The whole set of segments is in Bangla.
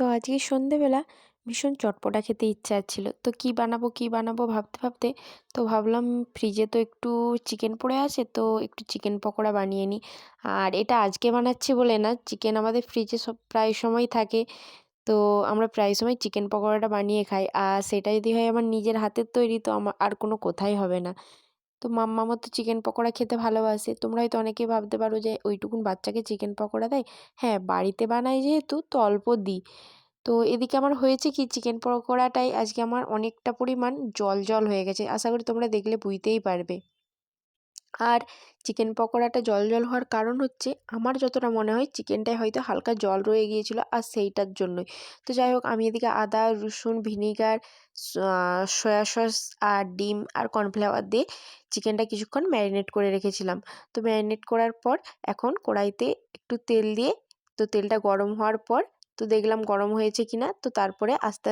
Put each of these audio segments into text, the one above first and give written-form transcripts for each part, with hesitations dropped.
তো আজকে সন্ধেবেলা ভীষণ চটপটা খেতে ইচ্ছা হচ্ছিল। তো কি বানাবো ভাবতে ভাবতে তো ভাবলাম ফ্রিজে তো একটু চিকেন পড়ে আছে, তো একটু চিকেন পকোড়া বানিয়ে নিই। আর এটা আজকে বানাচ্ছি বলে না, চিকেন আমাদের ফ্রিজে সব প্রায় সময় থাকে। তো আমরা প্রায় সময় চিকেন পকোড়াটা বানিয়ে খাই। আর সেটা যদি হয় আমার নিজের হাতের তৈরি, তো আমার আর কোনো কথাই হবে না। তো মাম্মামও তো চিকেন পকোড়া খেতে ভালোবাসে। তোমরা হয়তো অনেকেই ভাবতে পারো যে ওইটুকুন বাচ্চাকে চিকেন পকোড়া দেয়। হ্যাঁ, বাড়িতে বানাই যেহেতু তো অল্প দিই। তো এদিকে আমার হয়েছে কি, চিকেন পকোড়াটাই আজকে আমার অনেকটা পরিমাণ জল হয়ে গেছে। আশা করি তোমরা দেখলে বুঝতেই পারবে। আর চিকেন পকোড়াটা জল হওয়ার কারণ হচ্ছে, আমার যতটা মনে হয় চিকেনটায় হয়তো হালকা জল রয়ে গিয়েছিল আর সেইটার জন্যই। তো যাই হোক, আমি এদিকে আদা, রসুন, ভিনিগার, সয়া সস আর ডিম আর কর্নফ্লাওয়ার দিয়ে চিকেনটা কিছুক্ষণ ম্যারিনেট করে রেখেছিলাম। তো ম্যারিনেট করার পর এখন কড়াইতে একটু তেল দিয়ে, তো তেলটা গরম হওয়ার পর তো দেখলাম গরম হয়েছে কিনা, তো তারপরে আস্তে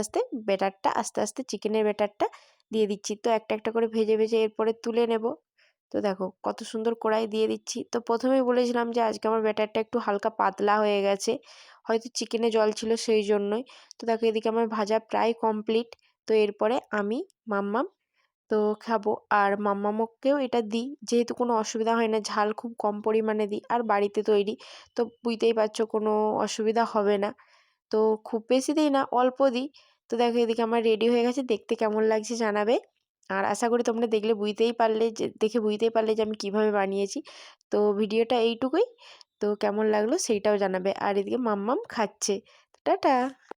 আস্তে চিকেনের ব্যাটারটা দিয়ে দিচ্ছি। তো একটা করে ভেজে এরপরে তুলে নেব। তো দেখো কত সুন্দর কড়াই দিয়ে দিচ্ছি। তো প্রথমেই বলেছিলাম যে আজকে আমার ব্যাটারটা একটু হালকা পাতলা হয়ে গেছে, হয়তো চিকেনে জল ছিল সেই জন্যই। তো দেখো এদিকে আমার ভাজা প্রায় কমপ্লিট। তো এরপরে আমি, মাম্মাম তো খাবো। আর মাম্মামকেও এটা দিই, যেহেতু কোনো অসুবিধা হয় না, ঝাল খুব কম পরিমাণে দিই আর বাড়িতে তৈরি। তো বুঝতেই পারছো কোনো অসুবিধা হবে না। তো খুব বেশি দিই না, অল্প দিই। তো দেখো এদিকে আমার রেডি হয়ে গেছে, দেখতে কেমন লাগছে জানাবে। আর আশা করি তোমরা দেখে বুঝতেই পারলে যে আমি কীভাবে বানিয়েছি। তো ভিডিওটা এইটুকুই। তো কেমন লাগলো সেইটাও জানাবে। আর এদিকে মাম্মাম খাচ্ছে। টাটা।